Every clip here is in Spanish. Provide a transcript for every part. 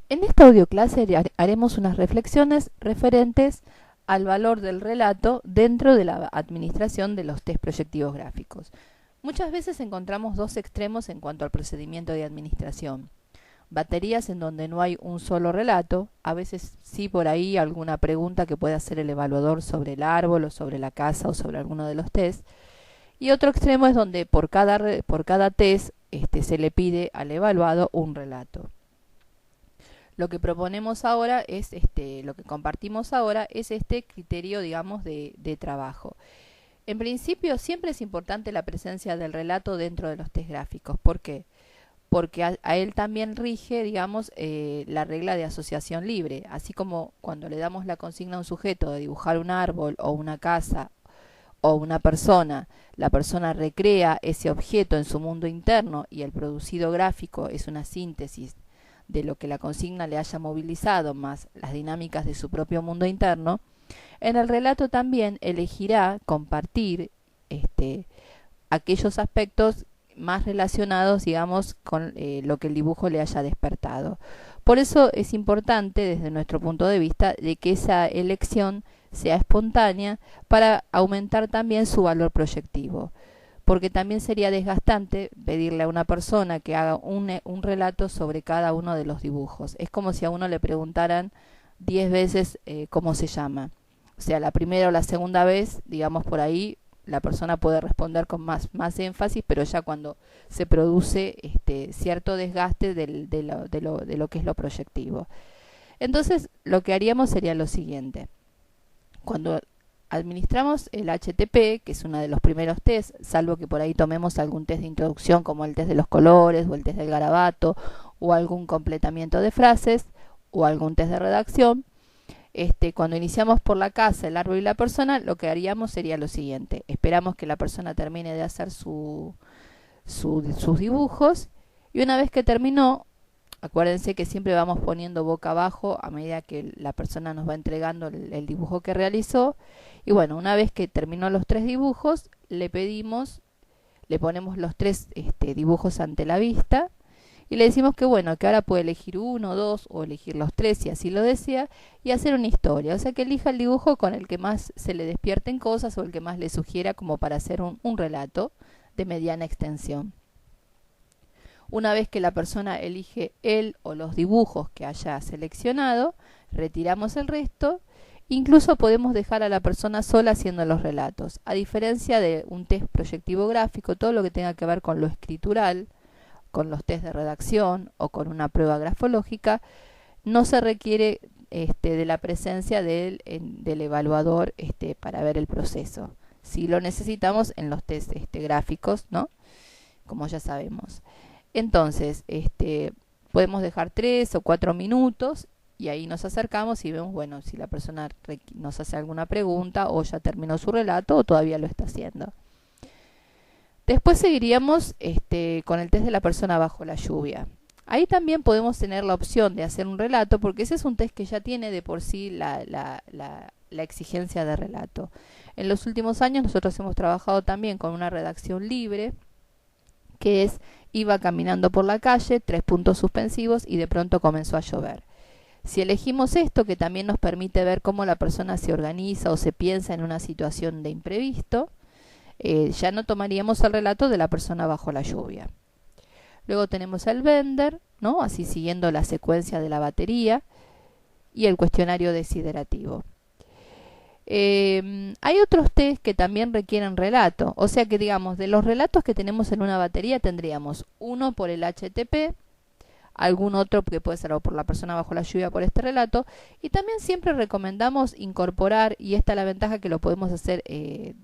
En esta audioclase haremos unas reflexiones referentes al valor del relato dentro de la administración de los test proyectivos gráficos. Muchas veces encontramos dos extremos en cuanto al procedimiento de administración. Baterías en donde no hay un solo relato, a veces sí por ahí alguna pregunta que puede hacer el evaluador sobre el árbol o sobre la casa o sobre alguno de los test. Y otro extremo es donde por cada test se le pide al evaluado un relato. Lo que proponemos ahora es lo que compartimos ahora es este criterio, digamos, de trabajo. En principio siempre es importante la presencia del relato dentro de los test gráficos. ¿Por qué? Porque a él también rige, digamos, la regla de asociación libre. Así como cuando le damos la consigna a un sujeto de dibujar un árbol o una casa o una persona, la persona recrea ese objeto en su mundo interno y el producido gráfico es una síntesis de lo que la consigna le haya movilizado más las dinámicas de su propio mundo interno. En el relato también elegirá compartir aquellos aspectos más relacionados, digamos, con lo que el dibujo le haya despertado. Por eso es importante, desde nuestro punto de vista, de que esa elección sea espontánea para aumentar también su valor proyectivo. Porque también sería desgastante pedirle a una persona que haga un relato sobre cada uno de los dibujos. Es como si a uno le preguntaran 10 veces cómo se llama. O sea, la primera o la segunda vez, digamos por ahí, la persona puede responder con más énfasis, pero ya cuando se produce cierto desgaste de lo que es lo proyectivo. Entonces, lo que haríamos sería lo siguiente. Cuando administramos el HTP, que es uno de los primeros test, salvo que por ahí tomemos algún test de introducción como el test de los colores o el test del garabato o algún completamiento de frases o algún test de redacción. Cuando iniciamos por la casa, el árbol y la persona, lo que haríamos sería lo siguiente. Esperamos que la persona termine de hacer sus dibujos y una vez que terminó, acuérdense que siempre vamos poniendo boca abajo a medida que la persona nos va entregando el dibujo que realizó. Y bueno, una vez que terminó los 3 dibujos, le ponemos los 3 dibujos ante la vista y le decimos que bueno, que ahora puede elegir uno, dos o elegir los 3 si así lo desea y hacer una historia. O sea, que elija el dibujo con el que más se le despierten cosas o el que más le sugiera como para hacer un relato de mediana extensión. Una vez que la persona elige él o los dibujos que haya seleccionado, retiramos el resto. Incluso podemos dejar a la persona sola haciendo los relatos. A diferencia de un test proyectivo gráfico, todo lo que tenga que ver con lo escritural, con los test de redacción o con una prueba grafológica, no se requiere de la presencia del evaluador para ver el proceso. Sí lo necesitamos en los test gráficos, ¿no? Como ya sabemos. Entonces, podemos dejar 3 o 4 minutos y ahí nos acercamos y vemos, bueno, si la persona nos hace alguna pregunta o ya terminó su relato o todavía lo está haciendo. Después seguiríamos con el test de la persona bajo la lluvia. Ahí también podemos tener la opción de hacer un relato porque ese es un test que ya tiene de por sí la exigencia de relato. En los últimos años nosotros hemos trabajado también con una redacción libre que es: iba caminando por la calle, 3 puntos suspensivos y de pronto comenzó a llover. Si elegimos esto, que también nos permite ver cómo la persona se organiza o se piensa en una situación de imprevisto, ya no tomaríamos el relato de la persona bajo la lluvia. Luego tenemos el Bender, ¿no? Así siguiendo la secuencia de la batería, y el cuestionario desiderativo. Hay otros test que también requieren relato, o sea que digamos, de los relatos que tenemos en una batería tendríamos uno por el HTP, algún otro que puede ser por la persona bajo la lluvia por este relato, y también siempre recomendamos incorporar, y esta es la ventaja que lo podemos hacer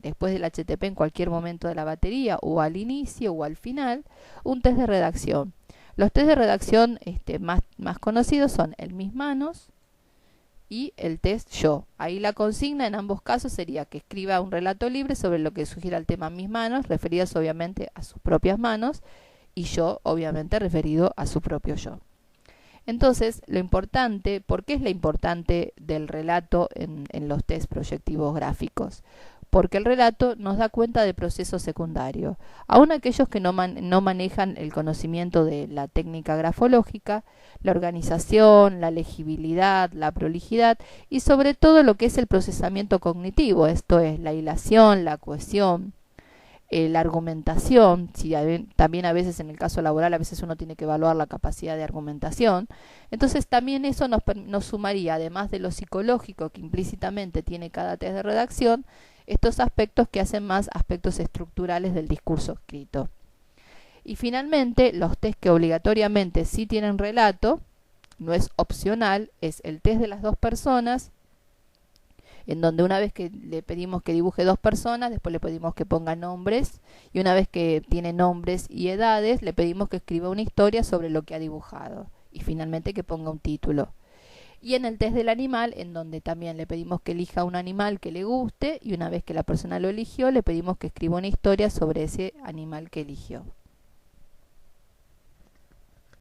después del HTP en cualquier momento de la batería o al inicio o al final, un test de redacción. Los test de redacción más conocidos son el Mis Manos y el test Yo. Ahí la consigna en ambos casos sería que escriba un relato libre sobre lo que sugiera el tema Mis Manos, referidas obviamente a sus propias manos, y Yo obviamente referido a su propio yo. Entonces, lo importante, ¿por qué es lo importante del relato en los test proyectivos gráficos? porque el relato nos da cuenta de procesos secundarios. Aún aquellos que no manejan el conocimiento de la técnica grafológica, la organización, la legibilidad, la prolijidad y sobre todo lo que es el procesamiento cognitivo, esto es la hilación, la cohesión, la argumentación, si también a veces en el caso laboral a veces uno tiene que evaluar la capacidad de argumentación, entonces también eso nos sumaría, además de lo psicológico que implícitamente tiene cada test de redacción, estos aspectos que hacen más aspectos estructurales del discurso escrito. Y finalmente, los test que obligatoriamente sí tienen relato, no es opcional, es el test de las dos personas, en donde una vez que le pedimos que dibuje dos personas, después le pedimos que ponga nombres, y una vez que tiene nombres y edades, le pedimos que escriba una historia sobre lo que ha dibujado, y finalmente que ponga un título. Y en el test del animal, en donde también le pedimos que elija un animal que le guste, y una vez que la persona lo eligió, le pedimos que escriba una historia sobre ese animal que eligió.